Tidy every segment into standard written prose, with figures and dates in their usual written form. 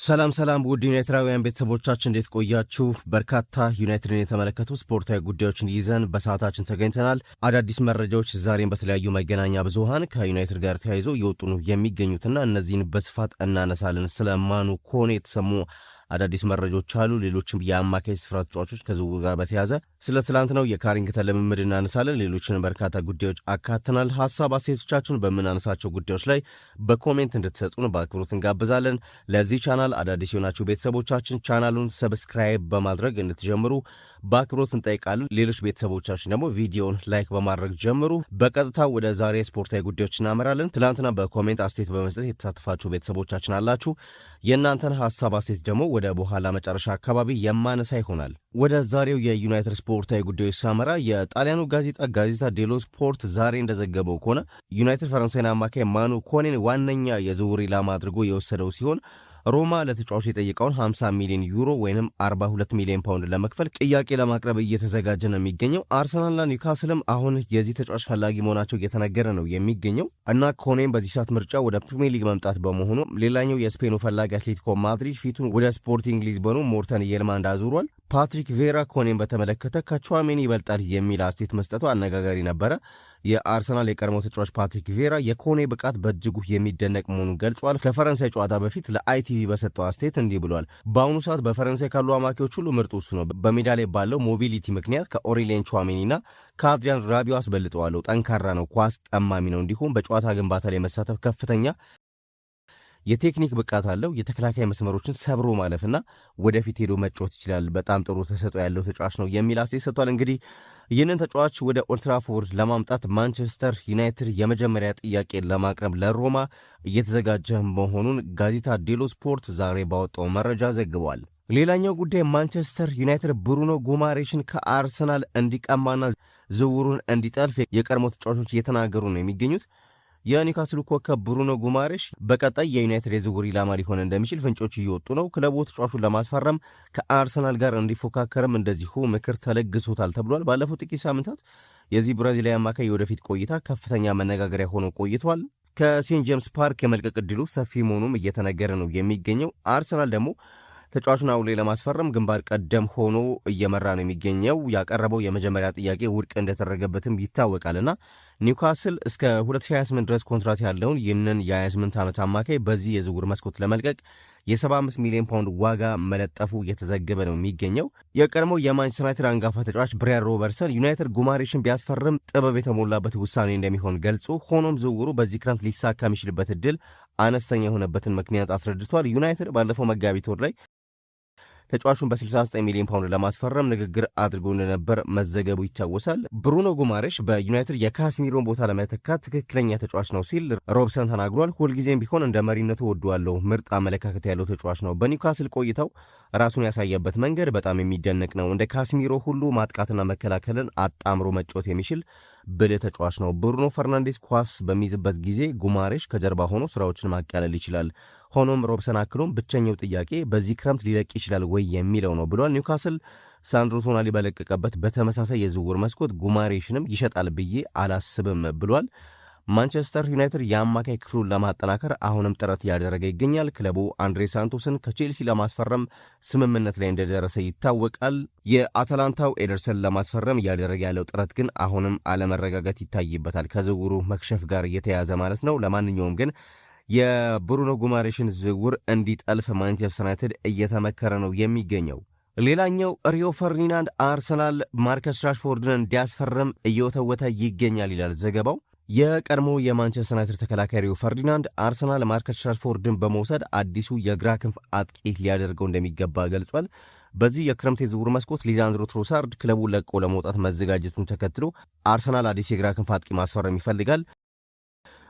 ሰላም ውድ ዩናይትዳውያን ቤተሰቦቻችን እንዴት ቆያችሁ? በርካታ ዩናይትድን የተመለከቱ ስፖርታዊ ጉዳዮችን ይዘን በሰዓታችን ተገኝተናል። አዳዲስ መረጃዎች ዛሬም በተለያዩ መገናኛ ብዙሃን ከዩናይትድ ጋር ተያይዞ የወጡ ነው የሚገኙትና እነዚህን በስፋት እናነሳለን። ስለ ማኑ ኮኔ የተሰሙ አዳዲስ መረጃዎች አሉ። ሌሎችም የአማካይ ስፍራ ተጫዋቾች ከዝውውር ጋር በተያያዘ ስለ ትላንትናው የካሪንግተን ልምምድ እናነሳለን። ሌሎችን በርካታ ጉዳዮች አካተናል። ሀሳብ አስተያየቶቻችሁን በምናነሳቸው ጉዳዮች ላይ በኮሜንት እንድትሰጡን በአክብሮት እንጋብዛለን። ለዚህ ቻናል አዳዲስ የሆናችሁ ቤተሰቦቻችን ቻናሉን ሰብስክራይብ በማድረግ እንድትጀምሩ በአክብሮት እንጠይቃለን። ሌሎች ቤተሰቦቻችን ደግሞ ቪዲዮውን ላይክ በማድረግ ጀምሩ። በቀጥታ ወደ ዛሬ ስፖርታዊ ጉዳዮች እናመራለን። ትላንትና በኮሜንት አስተያየት በመስጠት የተሳተፋችሁ ቤተሰቦቻችን አላችሁ። የእናንተን ሀሳብ አስተያየት ደግሞ ወደ በኋላ መጨረሻ አካባቢ የማነሳ ይሆናል። ወደ ዛሬው የዩናይትድ ስፖርታዊ ጉዳዮች ሳመራ የጣሊያኑ ጋዜጣ ዴሎ ስፖርት ዛሬ እንደዘገበው ከሆነ ዩናይትድ ፈረንሳይን አማካይ ማኑ ኮኔን ዋነኛ የዝውውር ኢላማ አድርጎ የወሰደው ሲሆን ሮማ ለተጫዋቹ የጠየቀውን 50 ሚሊዮን ዩሮ ወይም 42 ሚሊዮን ፓውንድ ለመክፈል ጥያቄ ለማቅረብ እየተዘጋጀ ነው የሚገኘው። አርሰናልና ኒውካስልም አሁን የዚህ ተጫዋች ፈላጊ መሆናቸው እየተነገረ ነው የሚገኘው እና ኮኔም በዚህ ሰዓት ምርጫ ወደ ፕሪሚየር ሊግ መምጣት በመሆኑ ሌላኛው የስፔኑ ፈላጊ አትሌቲኮ ማድሪድ ፊቱን ወደ ስፖርቲንግ ሊዝበኑ ሞርተን የልማንድ አዙሯል። ፓትሪክ ቬራ ኮኔን በተመለከተ ከቹዋሜኒ ይበልጣል የሚል አስተያየት መስጠቱ አነጋጋሪ ነበረ። የአርሰናል የቀድሞ ተጫዋች ፓትሪክ ቬራ የኮኔ ብቃት በእጅጉ የሚደነቅ መሆኑን ገልጿል። ከፈረንሳይ ጨዋታ በፊት ለአይቲቪ በሰጠው አስተያየት እንዲህ ብሏል። በአሁኑ ሰዓት በፈረንሳይ ካሉ አማካዮች ሁሉ ምርጡ እሱ ነው። በሜዳ ላይ ባለው ሞቢሊቲ ምክንያት ከኦሬሊየን ቹዋሜኒና ከአድሪያን ራቢዮ አስበልጠዋለሁ። ጠንካራ ነው፣ ኳስ ቀማሚ ነው። እንዲሁም በጨዋታ ግንባታ ላይ መሳተፍ ከፍተኛ የቴክኒክ ብቃት አለው። የተከላካይ መስመሮችን ሰብሮ ማለፍና ወደፊት ሄዶ መጫወት ይችላል። በጣም ጥሩ ተሰጥኦ ያለው ተጫዋች ነው የሚል አስተያየት ሰጥቷል። እንግዲህ ይህንን ተጫዋች ወደ ኦልትራፎርድ ለማምጣት ማንቸስተር ዩናይትድ የመጀመሪያ ጥያቄ ለማቅረብ ለሮማ እየተዘጋጀ መሆኑን ጋዜጣ ዴሎ ስፖርት ዛሬ ባወጣው መረጃ ዘግቧል። ሌላኛው ጉዳይ ማንቸስተር ዩናይትድ ብሩኖ ጉማሬሽን ከአርሰናል እንዲቀማና ዝውውሩን እንዲጠልፍ የቀድሞ ተጫዋቾች እየተናገሩ ነው የሚገኙት። የኒውካስሉ ኮከብ ብሩኖ ጉማሬሽ በቀጣይ የዩናይትድ የዝውውር ኢላማ ሊሆን እንደሚችል ፍንጮች እየወጡ ነው። ክለቡ ተጫዋቹን ለማስፈረም ከአርሰናል ጋር እንዲፎካከርም እንደዚሁ ምክር ተለግሶታል ተብሏል። ባለፉት ጥቂት ሳምንታት የዚህ ብራዚላዊ አማካይ የወደፊት ቆይታ ከፍተኛ መነጋገሪያ ሆኖ ቆይቷል። ከሴንት ጄምስ ፓርክ የመልቀቅ ዕድሉ ሰፊ መሆኑም እየተነገረ ነው የሚገኘው። አርሰናል ደግሞ ተጫዋቹን አሁን ላይ ለማስፈረም ግንባር ቀደም ሆኖ እየመራ ነው የሚገኘው። ያቀረበው የመጀመሪያ ጥያቄ ውድቅ እንደተደረገበትም ይታወቃልና ኒውካስል እስከ 2028 ድረስ ኮንትራት ያለውን ይህንን የ28 ዓመት አማካይ በዚህ የዝውውር መስኮት ለመልቀቅ የ75 ሚሊዮን ፓውንድ ዋጋ መለጠፉ እየተዘገበ ነው የሚገኘው። የቀድሞው የማንቸስተር ዩናይትድ አንጋፋ ተጫዋች ብራያን ሮበርትሰን ዩናይትድ ጉማሬሽን ቢያስፈርም ጥበብ የተሞላበት ውሳኔ እንደሚሆን ገልጾ ሆኖም ዝውውሩ በዚህ ክረምት ሊሳካ የሚችልበት እድል አነስተኛ የሆነበትን ምክንያት አስረድቷል። ዩናይትድ ባለፈው መጋቢት ወር ላይ ተጫዋቹን በ69 ሚሊዮን ፓውንድ ለማስፈረም ንግግር አድርጎ እንደነበር መዘገቡ ይታወሳል። ብሩኖ ጉማሬሽ በዩናይትድ የካስሚሮን ቦታ ለመተካት ትክክለኛ ተጫዋች ነው ሲል ሮብሰን ተናግሯል። ሁልጊዜም ቢሆን እንደ መሪነቱ ወደዋለሁ፣ ምርጥ አመለካከት ያለው ተጫዋች ነው። በኒውካስል ቆይታው ራሱን ያሳየበት መንገድ በጣም የሚደነቅ ነው። እንደ ካስሚሮ ሁሉ ማጥቃትና መከላከልን አጣምሮ መጫወት የሚችል ብልህ ተጫዋች ነው። ብሩኖ ፈርናንዴስ ኳስ በሚይዝበት ጊዜ ጉማሬሽ ከጀርባ ሆኖ ስራዎችን ማቃለል ይችላል። ሆኖም ሮብሰን አክሎም ብቸኛው ጥያቄ በዚህ ክረምት ሊለቅ ይችላል ወይ የሚለው ነው ብሏል። ኒውካስል ሳንድሮ ቶናሊ በለቀቀበት በተመሳሳይ የዝውውር መስኮት ጉማሬሽንም ይሸጣል ብዬ አላስብም ብሏል። ማንቸስተር ዩናይትድ የአማካይ ክፍሉን ለማጠናከር አሁንም ጥረት እያደረገ ይገኛል። ክለቡ አንድሬ ሳንቶስን ከቼልሲ ለማስፈረም ስምምነት ላይ እንደደረሰ ይታወቃል። የአታላንታው ኤደርሰን ለማስፈረም እያደረገ ያለው ጥረት ግን አሁንም አለመረጋጋት ይታይበታል፣ ከዝውውሩ መክሸፍ ጋር እየተያዘ ማለት ነው። ለማንኛውም ግን የብሩኖ ጉማሬሽን ዝውውር እንዲጠልፍ ማንቸስተር ዩናይትድ እየተመከረ ነው የሚገኘው። ሌላኛው ሪዮ ፈርዲናንድ አርሰናል ማርከስ ራሽፎርድን እንዲያስፈርም እየወተወተ ይገኛል ይላል ዘገባው። የቀድሞ የማንቸስተር ዩናይትድ ተከላካይ ሪዮ ፈርዲናንድ አርሰናል ማርከስ ራሽፎርድን በመውሰድ አዲሱ የግራ ክንፍ አጥቂ ሊያደርገው እንደሚገባ ገልጿል። በዚህ የክረምት የዝውውር መስኮት ሊዛንድሮ ትሮሳርድ ክለቡን ለቆ ለመውጣት መዘጋጀቱን ተከትሎ አርሰናል አዲስ የግራ ክንፍ አጥቂ ማስፈረም ይፈልጋል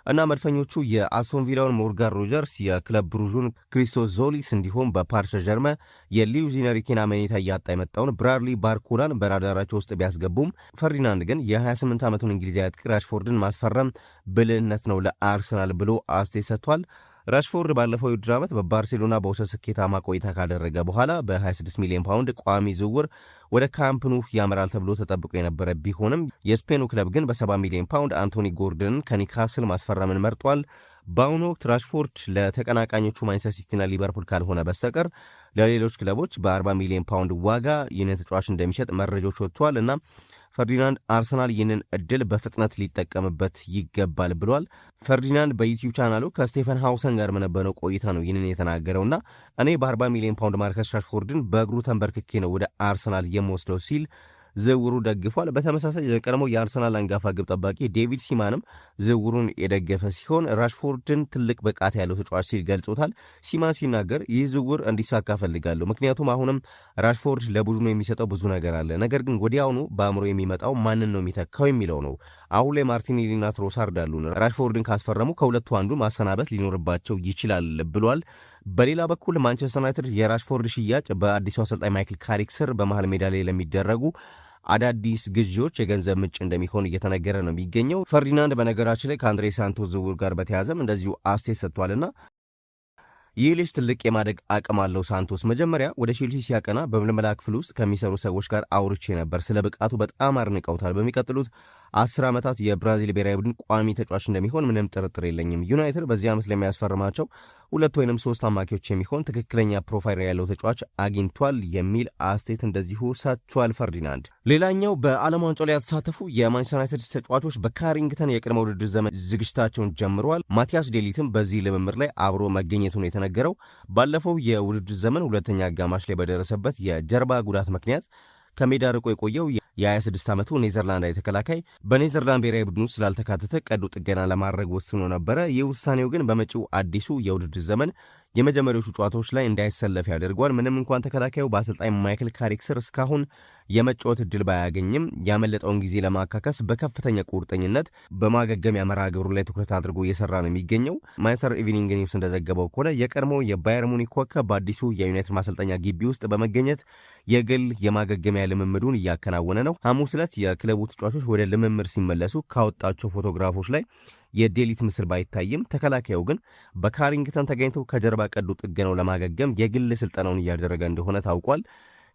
እና መድፈኞቹ የአስቶን ቪላውን ሞርጋን ሮጀርስ፣ የክለብ ብሩዡን ክሪስቶስ ዞሊስ እንዲሁም በፓሪስ ጀርመ የሊዩዝ ኢንሪኬን አመኔታ እያጣ የመጣውን ብራድሊ ባርኮላን በራዳራቸው ውስጥ ቢያስገቡም ፈርዲናንድ ግን የ28 ዓመቱን እንግሊዛዊ አጥቂ ራሽፎርድን ማስፈረም ብልህነት ነው ለአርሰናል ብሎ አስተያየት ሰጥቷል። ራሽፎርድ ባለፈው የውድድር ዓመት በባርሴሎና በውሰት ስኬታማ ቆይታ ካደረገ በኋላ በ26 ሚሊዮን ፓውንድ ቋሚ ዝውውር ወደ ካምፕ ኑ ያመራል ተብሎ ተጠብቆ የነበረ ቢሆንም የስፔኑ ክለብ ግን በ70 ሚሊዮን ፓውንድ አንቶኒ ጎርደንን ከኒውካስል ማስፈረምን መርጧል። በአሁኑ ወቅት ራሽፎርድ ለተቀናቃኞቹ ማንቸስተር ሲቲና ሊቨርፑል ካልሆነ በስተቀር ለሌሎች ክለቦች በ40 ሚሊዮን ፓውንድ ዋጋ ይህንን ተጫዋች እንደሚሸጥ መረጃዎች ወጥተዋል እና ፈርዲናንድ አርሰናል ይህንን እድል በፍጥነት ሊጠቀምበት ይገባል ብሏል። ፈርዲናንድ በዩቲዩብ ቻናሉ ከስቴፈን ሃውሰን ጋር በነበረው ቆይታ ነው ይህንን የተናገረውና እኔ በ40 ሚሊዮን ፓውንድ ማርከስ ራሽፎርድን በእግሩ ተንበርክኬ ነው ወደ አርሰናል የምወስደው ሲል ዝውውሩ ደግፏል። በተመሳሳይ የቀድሞው የአርሰናል አንጋፋ ግብ ጠባቂ ዴቪድ ሲማንም ዝውውሩን የደገፈ ሲሆን ራሽፎርድን ትልቅ ብቃት ያለው ተጫዋች ሲል ገልጾታል። ሲማን ሲናገር ይህ ዝውውር እንዲሳካ ፈልጋለሁ፣ ምክንያቱም አሁንም ራሽፎርድ ለቡድኑ የሚሰጠው ብዙ ነገር አለ፣ ነገር ግን ወዲያውኑ በአእምሮ የሚመጣው ማንን ነው የሚተካው የሚለው ነው። አሁን ላይ ማርቲኔሊና ትሮሳርድ አሉን። ራሽፎርድን ካስፈረሙ ከሁለቱ አንዱ ማሰናበት ሊኖርባቸው ይችላል ብሏል። በሌላ በኩል ማንቸስተር ዩናይትድ የራሽፎርድ ሽያጭ በአዲሱ አሰልጣኝ ማይክል ካሪክ ስር በመሃል ሜዳ ላይ ለሚደረጉ አዳዲስ ግዢዎች የገንዘብ ምንጭ እንደሚሆን እየተነገረ ነው የሚገኘው። ፈርዲናንድ በነገራችን ላይ ከአንድሬ ሳንቶስ ዝውውር ጋር በተያዘም እንደዚሁ አስተያየት ሰጥቷልና ይህ ልጅ ትልቅ የማደግ አቅም አለው። ሳንቶስ መጀመሪያ ወደ ቼልሲ ሲያቀና በምልመላ ክፍል ውስጥ ከሚሰሩ ሰዎች ጋር አውርቼ ነበር። ስለ ብቃቱ በጣም አድንቀውታል። በሚቀጥሉት 10 ዓመታት የብራዚል ብሔራዊ ቡድን ቋሚ ተጫዋች እንደሚሆን ምንም ጥርጥር የለኝም። ዩናይትድ በዚህ ዓመት ለሚያስፈርማቸው 2 ወይም 3 አማካዮች የሚሆን ትክክለኛ ፕሮፋይል ያለው ተጫዋች አግኝቷል የሚል አስተያየት እንደዚሁ ሰጥቷል ፈርዲናንድ። ሌላኛው በዓለም ዋንጫው ላይ ያተሳተፉ የማንቸስተር ዩናይትድ ተጫዋቾች በካሪንግተን የቅድመ ውድድር ዘመን ዝግጅታቸውን ጀምረዋል። ማቲያስ ዴሊትም በዚህ ልምምድ ላይ አብሮ መገኘቱን የተነገረው ባለፈው የውድድር ዘመን ሁለተኛ አጋማሽ ላይ በደረሰበት የጀርባ ጉዳት ምክንያት ከሜዳ ርቆ የቆየው የ26 ዓመቱ ኔዘርላንዳዊ ተከላካይ በኔዘርላንድ ብሔራዊ ቡድን ውስጥ ስላልተካተተ ቀዶ ጥገና ለማድረግ ወስኖ ነበረ። ይህ ውሳኔው ግን በመጪው አዲሱ የውድድር ዘመን የመጀመሪያዎቹ ጨዋታዎች ላይ እንዳይሰለፍ ያደርገዋል። ምንም እንኳን ተከላካዩ በአሰልጣኝ ማይክል ካሪክ ስር እስካሁን የመጫወት እድል ባያገኝም ያመለጠውን ጊዜ ለማካከስ በከፍተኛ ቁርጠኝነት በማገገሚያ መርሃ ግብሩ ላይ ትኩረት አድርጎ እየሰራ ነው የሚገኘው። ማንቸስተር ኢቭኒንግ ኒውስ እንደዘገበው ከሆነ የቀድሞ የባየር ሙኒክ ኮከብ በአዲሱ የዩናይትድ ማሰልጠኛ ግቢ ውስጥ በመገኘት የግል የማገገሚያ ልምምዱን እያከናወነ ነው። ሐሙስ ዕለት የክለቡ ተጫዋቾች ወደ ልምምድ ሲመለሱ ካወጣቸው ፎቶግራፎች ላይ የዴሊት ምስል ባይታይም ተከላካዩ ግን በካሪንግተን ተገኝቶ ከጀርባ ቀዶ ጥገናው ለማገገም የግል ስልጠናውን እያደረገ እንደሆነ ታውቋል።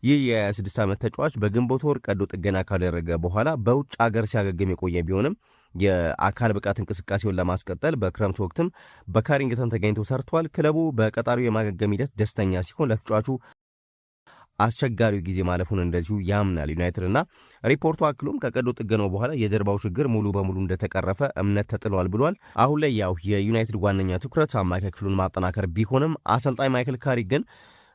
ይህ የ26 ዓመት ተጫዋች በግንቦት ወር ቀዶ ጥገና ካደረገ በኋላ በውጭ አገር ሲያገግም የቆየ ቢሆንም የአካል ብቃት እንቅስቃሴውን ለማስቀጠል በክረምት ወቅትም በካሪንግተን ተገኝቶ ሰርቷል። ክለቡ በቀጣሪው የማገገም ሂደት ደስተኛ ሲሆን ለተጫዋቹ አስቸጋሪው ጊዜ ማለፉን እንደዚሁ ያምናል ዩናይትድ እና ሪፖርቱ አክሎም ከቀዶ ጥገናው በኋላ የጀርባው ችግር ሙሉ በሙሉ እንደተቀረፈ እምነት ተጥሏል ብሏል። አሁን ላይ ያው የዩናይትድ ዋነኛ ትኩረት አማካይ ክፍሉን ማጠናከር ቢሆንም አሰልጣኝ ማይክል ካሪክ ግን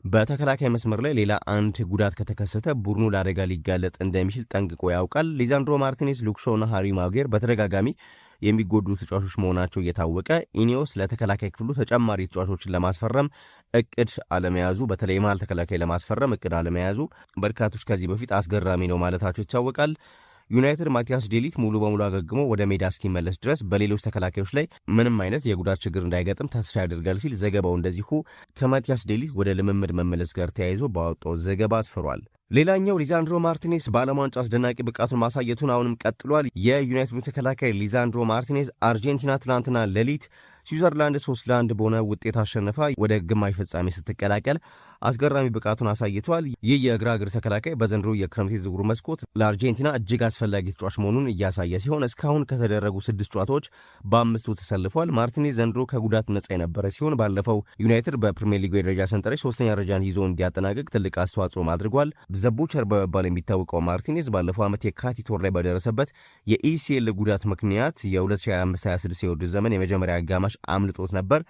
በተከላካይ መስመር ላይ ሌላ አንድ ጉዳት ከተከሰተ ቡድኑ ለአደጋ ሊጋለጥ እንደሚችል ጠንቅቆ ያውቃል። ሊዛንድሮ ማርቲኔዝ፣ ሉክ ሾው እና ሃሪ ማጉዌር በተደጋጋሚ የሚጎዱ ተጫዋቾች መሆናቸው እየታወቀ ኢኒዮስ ለተከላካይ ክፍሉ ተጨማሪ ተጫዋቾችን ለማስፈረም እቅድ አለመያዙ፣ በተለይ መሃል ተከላካይ ለማስፈረም እቅድ አለመያዙ በርካቶች ከዚህ በፊት አስገራሚ ነው ማለታቸው ይታወቃል። ዩናይትድ ማቲያስ ዴሊት ሙሉ በሙሉ አገግሞ ወደ ሜዳ እስኪመለስ ድረስ በሌሎች ተከላካዮች ላይ ምንም አይነት የጉዳት ችግር እንዳይገጥም ተስፋ ያደርጋል ሲል ዘገባው እንደዚሁ ከማቲያስ ዴሊት ወደ ልምምድ መመለስ ጋር ተያይዞ ባወጣው ዘገባ አስፍሯል። ሌላኛው ሊዛንድሮ ማርቲኔዝ በዓለም ዋንጫ አስደናቂ ብቃቱን ማሳየቱን አሁንም ቀጥሏል። የዩናይትዱ ተከላካይ ሊዛንድሮ ማርቲኔዝ አርጀንቲና ትናንትና ሌሊት ስዊዘርላንድ 3-1 በሆነ ውጤት አሸንፋ ወደ ግማሽ ፍጻሜ ስትቀላቀል አስገራሚ ብቃቱን አሳይቷል። ይህ የግራ እግር ተከላካይ በዘንድሮ የክረምት የዝውውር መስኮት ለአርጀንቲና እጅግ አስፈላጊ ተጫዋች መሆኑን እያሳየ ሲሆን እስካሁን ከተደረጉ 6 ጨዋታዎች በ5ቱ ተሰልፏል። ማርቲኔዝ ዘንድሮ ከጉዳት ነጻ የነበረ ሲሆን ባለፈው ዩናይትድ በፕሪሚየር ሊጉ የደረጃ ሰንጠረዥ 3ኛ ደረጃን ይዞ እንዲያጠናቅቅ ትልቅ አስተዋጽኦም አድርጓል። ዘቡቸር በመባል የሚታወቀው ማርቲኔዝ ባለፈው ዓመት የካቲት ወር ላይ በደረሰበት የኢሲኤል ጉዳት ምክንያት የ2025/26 የውድድር ዘመን የመጀመሪያ አጋማሽ አምልጦት ነበር።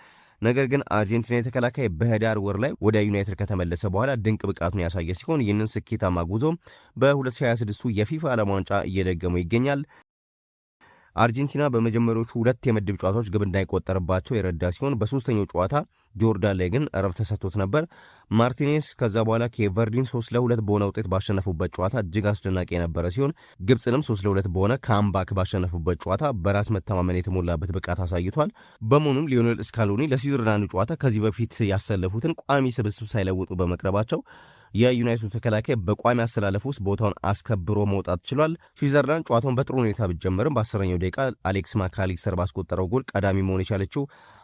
ነገር ግን አርጀንቲና የተከላካይ በህዳር ወር ላይ ወደ ዩናይትድ ከተመለሰ በኋላ ድንቅ ብቃቱን ያሳየ ሲሆን ይህንን ስኬታማ ጉዞ በ2026 የፊፋ ዓለም ዋንጫ እየደገመው ይገኛል። አርጀንቲና በመጀመሪያዎቹ 2 የምድብ ጨዋታዎች ግብ እንዳይቆጠርባቸው የረዳ ሲሆን በሶስተኛው ጨዋታ ጆርዳን ላይ ግን እረፍት ተሰጥቶት ነበር። ማርቲኔዝ ከዛ በኋላ ኬቨርዲን 3-2 በሆነ ውጤት ባሸነፉበት ጨዋታ እጅግ አስደናቂ የነበረ ሲሆን ግብፅንም 3-2 በሆነ ካምባክ ባሸነፉበት ጨዋታ በራስ መተማመን የተሞላበት ብቃት አሳይቷል። በመሆኑም ሊዮኔል ስካሎኒ ለስዊዘርላንድ ጨዋታ ከዚህ በፊት ያሰለፉትን ቋሚ ስብስብ ሳይለውጡ በመቅረባቸው የዩናይትድ ተከላካይ በቋሚ አሰላለፍ ውስጥ ቦታውን አስከብሮ መውጣት ችሏል። ስዊዘርላንድ ጨዋታውን በጥሩ ሁኔታ ብትጀምርም በ10ኛው ደቂቃ አሌክስ ማካሊስተር ባስቆጠረው ጎል ቀዳሚ መሆን የቻለችው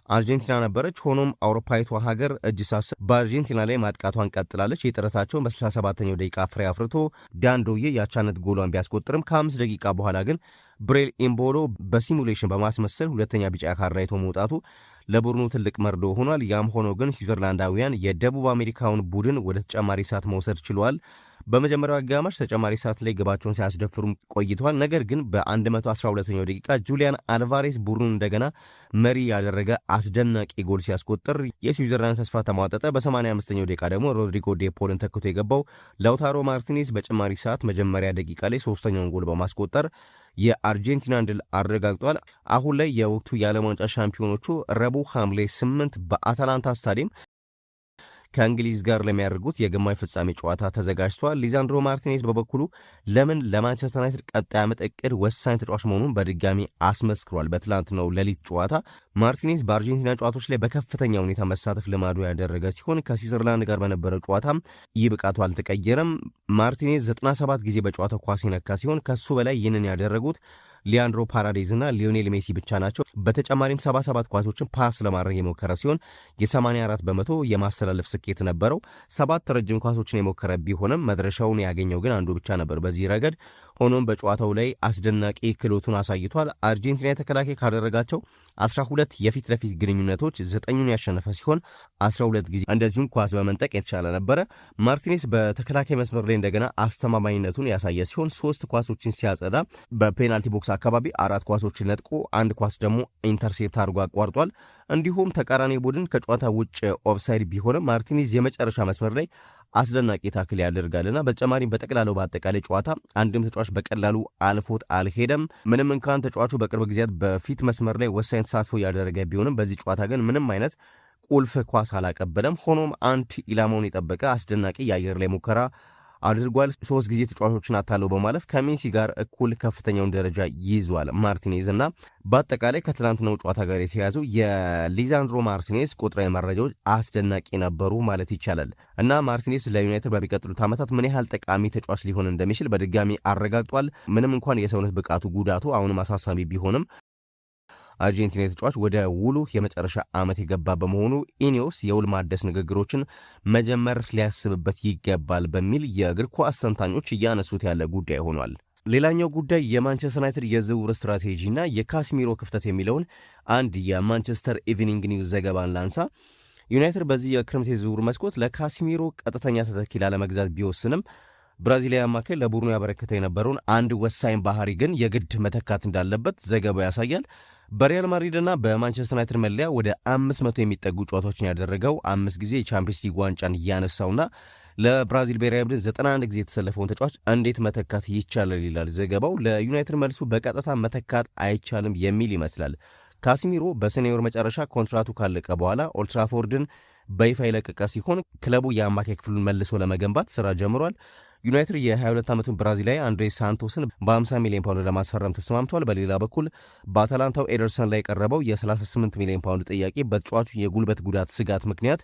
አርጀንቲና ነበረች። ሆኖም አውሮፓዊቷ ሀገር እጅ ሳስር በአርጀንቲና ላይ ማጥቃቷን ቀጥላለች። የጥረታቸውን በ67ኛው ደቂቃ ፍሬ አፍርቶ ዳንዶዬ የአቻነት ጎሏን ቢያስቆጥርም ከ5 ደቂቃ በኋላ ግን ብሬል ኢምቦሎ በሲሙሌሽን በማስመሰል ሁለተኛ ቢጫ ካርድ አይቶ መውጣቱ ለቡድኑ ትልቅ መርዶ ሆኗል። ያም ሆኖ ግን ስዊዘርላንዳውያን የደቡብ አሜሪካውን ቡድን ወደ ተጨማሪ ሰዓት መውሰድ ችሏል። በመጀመሪያው አጋማሽ ተጨማሪ ሰዓት ላይ ግባቸውን ሲያስደፍሩም ቆይተዋል። ነገር ግን በ112ኛው ደቂቃ ጁሊያን አልቫሬስ ቡድኑን እንደገና መሪ ያደረገ አስደናቂ ጎል ሲያስቆጥር የስዊዘርላንድ ተስፋ ተሟጠጠ። በ85ኛው ደቂቃ ደግሞ ሮድሪጎ ዴፖልን ተክቶ የገባው ላውታሮ ማርቲኔዝ በጭማሪ ሰዓት መጀመሪያ ደቂቃ ላይ ሶስተኛውን ጎል በማስቆጠር የአርጀንቲናን ድል አረጋግጧል። አሁን ላይ የወቅቱ የዓለም ዋንጫ ሻምፒዮኖቹ ረቡዕ ሐምሌ 8 በአታላንታ ስታዲየም ከእንግሊዝ ጋር ለሚያደርጉት የግማሽ ፍጻሜ ጨዋታ ተዘጋጅቷል። ሊዛንድሮ ማርቲኔዝ በበኩሉ ለምን ለማንቸስተር ዩናይትድ ቀጣይ ዓመት እቅድ ወሳኝ ተጫዋች መሆኑን በድጋሚ አስመስክሯል። በትላንትናው ሌሊት ጨዋታ ማርቲኔዝ በአርጀንቲና ጨዋታዎች ላይ በከፍተኛ ሁኔታ መሳተፍ ልማዱ ያደረገ ሲሆን ከስዊዘርላንድ ጋር በነበረው ጨዋታም ይህ ብቃቱ አልተቀየረም። ማርቲኔዝ 97 ጊዜ በጨዋታው ኳስ የነካ ሲሆን ከሱ በላይ ይህንን ያደረጉት ሊያንድሮ ፓራዴዝ እና ሊዮኔል ሜሲ ብቻ ናቸው። በተጨማሪም 77 ኳሶችን ፓስ ለማድረግ የሞከረ ሲሆን የ84 በመቶ የማስተላለፍ ስኬት ነበረው። 7 ረጅም ኳሶችን የሞከረ ቢሆንም መድረሻውን ያገኘው ግን አንዱ ብቻ ነበር በዚህ ረገድ። ሆኖም በጨዋታው ላይ አስደናቂ ክህሎቱን አሳይቷል። አርጀንቲና ተከላካይ ካደረጋቸው 12 የፊት ለፊት ግንኙነቶች 9ኙን ያሸነፈ ሲሆን 12 ጊዜ እንደዚሁም ኳስ በመንጠቅ የተሻለ ነበረ። ማርቲኔዝ በተከላካይ መስመር ላይ እንደገና አስተማማኝነቱን ያሳየ ሲሆን 3 ኳሶችን ሲያጸዳ በፔናልቲ ቦክስ አካባቢ 4 ኳሶችን ነጥቆ 1 ኳስ ደግሞ ኢንተርሴፕት አድርጎ አቋርጧል። እንዲሁም ተቃራኒ ቡድን ከጨዋታ ውጭ ኦፍሳይድ ቢሆንም ማርቲኔዝ የመጨረሻ መስመር ላይ አስደናቂ ታክል ያደርጋልና በተጨማሪም በጠቅላላው በአጠቃላይ ጨዋታ አንድም ተጫዋች በቀላሉ አልፎት አልሄደም። ምንም እንኳን ተጫዋቹ በቅርብ ጊዜያት በፊት መስመር ላይ ወሳኝ ተሳትፎ ያደረገ ቢሆንም በዚህ ጨዋታ ግን ምንም አይነት ቁልፍ ኳስ አላቀበለም። ሆኖም አንድ ኢላማውን የጠበቀ አስደናቂ የአየር ላይ ሙከራ አድርጓል። 3 ጊዜ ተጫዋቾችን አታለው በማለፍ ከሜሲ ጋር እኩል ከፍተኛውን ደረጃ ይዟል ማርቲኔዝ እና በአጠቃላይ ከትናንትናው ጨዋታ ጋር የተያዙ የሊዛንድሮ ማርቲኔዝ ቁጥራዊ መረጃዎች አስደናቂ ነበሩ ማለት ይቻላል እና ማርቲኔዝ ለዩናይትድ በሚቀጥሉት ዓመታት ምን ያህል ጠቃሚ ተጫዋች ሊሆን እንደሚችል በድጋሚ አረጋግጧል። ምንም እንኳን የሰውነት ብቃቱ ጉዳቱ አሁንም አሳሳቢ ቢሆንም አርጀንቲና ተጫዋች ወደ ውሉ የመጨረሻ ዓመት የገባ በመሆኑ ኢኒዮስ የውል ማደስ ንግግሮችን መጀመር ሊያስብበት ይገባል በሚል የእግር ኳስ ተንታኞች እያነሱት ያለ ጉዳይ ሆኗል። ሌላኛው ጉዳይ የማንቸስተር ዩናይትድ የዝውውር ስትራቴጂና የካስሚሮ ክፍተት የሚለውን አንድ የማንቸስተር ኢቭኒንግ ኒውስ ዘገባን ላንሳ። ዩናይትድ በዚህ የክረምት የዝውውር መስኮት ለካስሚሮ ቀጥተኛ ተተኪ ላለመግዛት ቢወስንም ብራዚላዊ አማካይ ለቡድኑ ያበረከተ የነበረውን አንድ ወሳኝ ባህሪ ግን የግድ መተካት እንዳለበት ዘገባው ያሳያል። በሪያል ማድሪድና በማንቸስተር ዩናይትድ መለያ ወደ 500 የሚጠጉ ጨዋታዎችን ያደረገው 5 ጊዜ የቻምፒየንስ ሊግ ዋንጫን እያነሳውና ለብራዚል ብሔራዊ ቡድን 91 ጊዜ የተሰለፈውን ተጫዋች እንዴት መተካት ይቻላል ይላል ዘገባው። ለዩናይትድ መልሱ በቀጥታ መተካት አይቻልም የሚል ይመስላል። ካሲሚሮ በሰኔ ወር መጨረሻ ኮንትራቱ ካለቀ በኋላ ኦልትራፎርድን በይፋ የለቀቀ ሲሆን ክለቡ የአማካይ ክፍሉን መልሶ ለመገንባት ስራ ጀምሯል። ዩናይትድ የ22 ዓመቱን ብራዚላዊ አንድሬ ሳንቶስን በ50 ሚሊዮን ፓውንድ ለማስፈረም ተስማምቷል። በሌላ በኩል በአታላንታው ኤደርሰን ላይ የቀረበው የ38 ሚሊዮን ፓውንድ ጥያቄ በተጫዋቹ የጉልበት ጉዳት ስጋት ምክንያት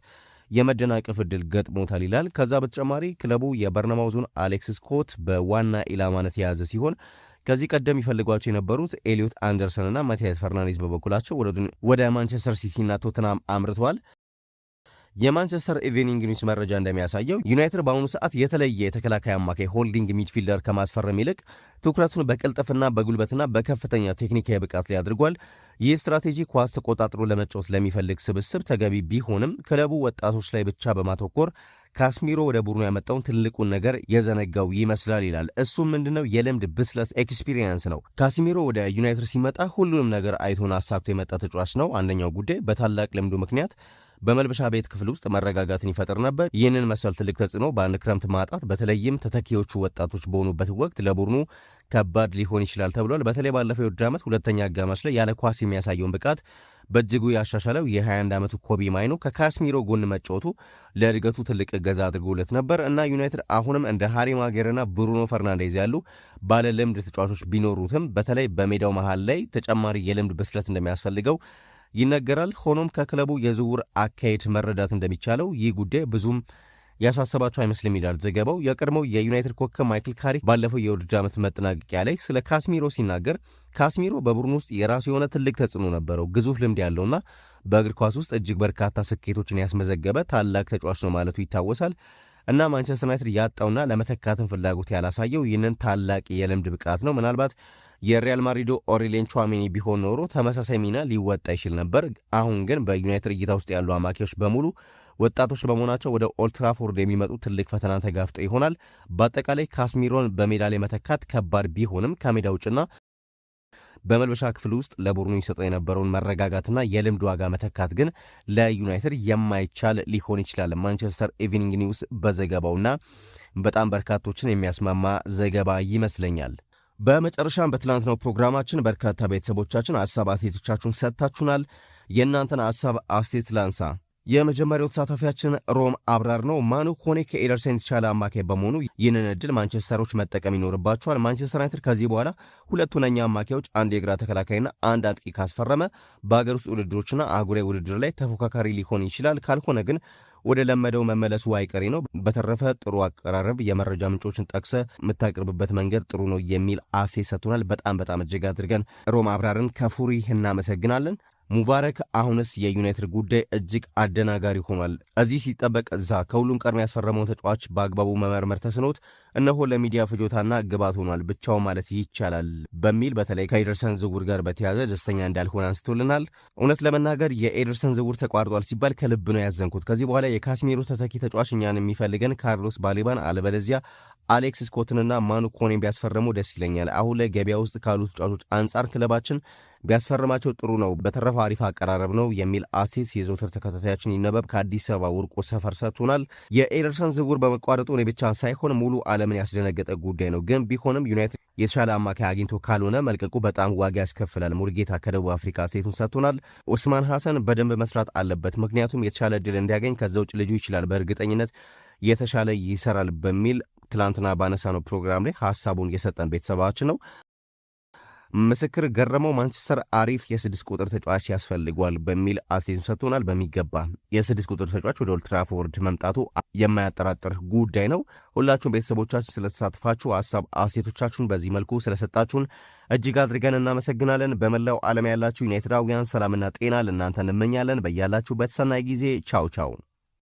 የመደናቀፍ ዕድል ገጥሞታል ይላል። ከዛ በተጨማሪ ክለቡ የበርነማውዙን አሌክስ ስኮት በዋና ኢላማነት የያዘ ሲሆን ከዚህ ቀደም ይፈልጓቸው የነበሩት ኤሊዮት አንደርሰንና ማቲያስ ፈርናንዴዝ በበኩላቸው ወደ ማንቸስተር ሲቲና ቶተናም አምርተዋል። የማንቸስተር ኢቭኒንግ ኒውስ መረጃ እንደሚያሳየው ዩናይትድ በአሁኑ ሰዓት የተለየ የተከላካይ አማካይ ሆልዲንግ ሚድፊልደር ከማስፈረም ይልቅ ትኩረቱን በቅልጥፍና በጉልበትና በከፍተኛ ቴክኒካዊ ብቃት ላይ አድርጓል። ይህ ስትራቴጂ ኳስ ተቆጣጥሮ ለመጫወት ለሚፈልግ ስብስብ ተገቢ ቢሆንም ክለቡ ወጣቶች ላይ ብቻ በማተኮር ካስሚሮ ወደ ቡድኑ ያመጣውን ትልቁን ነገር የዘነጋው ይመስላል ይላል። እሱም ምንድነው? የልምድ ብስለት ኤክስፒሪየንስ ነው። ካስሚሮ ወደ ዩናይትድ ሲመጣ ሁሉንም ነገር አይቶን አሳክቶ የመጣ ተጫዋች ነው። አንደኛው ጉዳይ በታላቅ ልምዱ ምክንያት በመልበሻ ቤት ክፍል ውስጥ መረጋጋትን ይፈጥር ነበር። ይህንን መሰል ትልቅ ተጽዕኖ በአንድ ክረምት ማጣት በተለይም ተተኪዎቹ ወጣቶች በሆኑበት ወቅት ለቡድኑ ከባድ ሊሆን ይችላል ተብሏል። በተለይ ባለፈው የውድድር ዓመት ሁለተኛ አጋማሽ ላይ ያለ ኳስ የሚያሳየውን ብቃት በእጅጉ ያሻሻለው የ21 ዓመቱ ኮቢ ማይኖ ከካስሚሮ ጎን መጫወቱ ለእድገቱ ትልቅ እገዛ አድርጎለት ነበር እና ዩናይትድ አሁንም እንደ ሃሪ ማጌርና ብሩኖ ፈርናንዴዝ ያሉ ባለ ልምድ ተጫዋቾች ቢኖሩትም በተለይ በሜዳው መሃል ላይ ተጨማሪ የልምድ ብስለት እንደሚያስፈልገው ይነገራል። ሆኖም ከክለቡ የዝውውር አካሄድ መረዳት እንደሚቻለው ይህ ጉዳይ ብዙም ያሳሰባቸው አይመስልም ይላል ዘገባው። የቀድሞው የዩናይትድ ኮከብ ማይክል ካሪክ ባለፈው የውድድር ዓመት መጠናቀቂያ ላይ ስለ ካስሚሮ ሲናገር ካስሚሮ በቡድኑ ውስጥ የራሱ የሆነ ትልቅ ተጽዕኖ ነበረው። ግዙፍ ልምድ ያለውና በእግር ኳስ ውስጥ እጅግ በርካታ ስኬቶችን ያስመዘገበ ታላቅ ተጫዋች ነው ማለቱ ይታወሳል። እና ማንቸስተር ዩናይትድ ያጣውና ለመተካትን ፍላጎት ያላሳየው ይህንን ታላቅ የልምድ ብቃት ነው። ምናልባት የሪያል ማድሪዶ ኦሬሊያን ቹዋሜኒ ቢሆን ኖሮ ተመሳሳይ ሚና ሊወጣ ይችል ነበር። አሁን ግን በዩናይትድ እይታ ውስጥ ያሉ አማካዮች በሙሉ ወጣቶች በመሆናቸው ወደ ኦልድ ትራፎርድ የሚመጡ ትልቅ ፈተና ተጋፍጠው ይሆናል። በአጠቃላይ ካስሚሮን በሜዳ ላይ መተካት ከባድ ቢሆንም ከሜዳ ውጭና በመልበሻ ክፍል ውስጥ ለቡድኑ ይሰጠው የነበረውን መረጋጋትና የልምድ ዋጋ መተካት ግን ለዩናይትድ የማይቻል ሊሆን ይችላል። ማንቸስተር ኢቭኒንግ ኒውስ በዘገባውና በጣም በርካቶችን የሚያስማማ ዘገባ ይመስለኛል። በመጨረሻም በትላንትናው ፕሮግራማችን በርካታ ቤተሰቦቻችን ሀሳብ አስተያየቶቻችሁን ሰጥታችሁናል። የእናንተን ሀሳብ አስተያየት ላንሳ። የመጀመሪያው ተሳታፊያችን ሮም አብራር ነው። ማኑ ኮኔ ከኤደርሰን የተሻለ አማካይ በመሆኑ ይህንን እድል ማንቸስተሮች መጠቀም ይኖርባቸዋል። ማንቸስተር ዩናይትድ ከዚህ በኋላ ሁለት ሁነኛ አማካዮች፣ አንድ የግራ ተከላካይና አንድ አጥቂ ካስፈረመ በሀገር ውስጥ ውድድሮችና አህጉራዊ ውድድር ላይ ተፎካካሪ ሊሆን ይችላል። ካልሆነ ግን ወደ ለመደው መመለሱ አይቀሬ ነው። በተረፈ ጥሩ አቀራረብ፣ የመረጃ ምንጮችን ጠቅሰ የምታቀርብበት መንገድ ጥሩ ነው የሚል አስተያየት ሰጥቶናል። በጣም እጅግ አድርገን ሮም አብራርን ከፉሪ እናመሰግናለን። ሙባረክ አሁንስ የዩናይትድ ጉዳይ እጅግ አደናጋሪ ሆኗል። እዚህ ሲጠበቅ እዛ ከሁሉም ቀድሞ ያስፈረመውን ተጫዋች በአግባቡ መመርመር ተስኖት እነሆ ለሚዲያ ፍጆታና ግባት ሆኗል ብቻው ማለት ይቻላል በሚል በተለይ ከኤደርሰን ዝውውር ጋር በተያያዘ ደስተኛ እንዳልሆነ አንስቶልናል። እውነት ለመናገር የኤደርሰን ዝውውር ተቋርጧል ሲባል ከልብ ነው ያዘንኩት። ከዚህ በኋላ የካስሜሮ ተተኪ ተጫዋች እኛን የሚፈልገን ካርሎስ ባሌባን አለበለዚያ አሌክስ ስኮትንና ማኑ ኮኔን ቢያስፈርሙ ደስ ይለኛል። አሁን ላይ ገበያ ውስጥ ካሉ ተጫዋቾች አንጻር ክለባችን ቢያስፈርማቸው ጥሩ ነው። በተረፈ አሪፍ አቀራረብ ነው የሚል አስተያየት የዘውትር ተከታታያችን ይነበብ ከአዲስ አበባ ውርቆ ሰፈር ሰጥቶናል። የኤደርሰን ዝውውር በመቋረጡ እኔ ብቻ ሳይሆን ሙሉ ዓለምን ያስደነገጠ ጉዳይ ነው። ግን ቢሆንም ዩናይትድ የተሻለ አማካይ አግኝቶ ካልሆነ መልቀቁ በጣም ዋጋ ያስከፍላል። ሙርጌታ ከደቡብ አፍሪካ አስተያየቱን ሰጥቶናል። ኡስማን ሐሰን በደንብ መስራት አለበት፣ ምክንያቱም የተሻለ እድል እንዲያገኝ ከዛ ውጭ ልጁ ይችላል፣ በእርግጠኝነት የተሻለ ይሰራል በሚል ትላንትና ባነሳነው ፕሮግራም ላይ ሀሳቡን የሰጠን ቤተሰባችን ነው። ምስክር ገረመው ማንቸስተር አሪፍ የ6 ቁጥር ተጫዋች ያስፈልጓል በሚል አስተያየቱን ሰጥቶናል። በሚገባ የ6 ቁጥር ተጫዋች ወደ ኦልድ ትራፎርድ መምጣቱ የማያጠራጥር ጉዳይ ነው። ሁላችሁም ቤተሰቦቻችን ስለተሳትፋችሁ ሀሳብ አስተያየቶቻችሁን በዚህ መልኩ ስለሰጣችሁን እጅግ አድርገን እናመሰግናለን። በመላው ዓለም ያላችሁ ዩናይትዳውያን ሰላምና ጤና ለእናንተ እንመኛለን። በያላችሁበት ሰናይ ጊዜ። ቻው ቻው።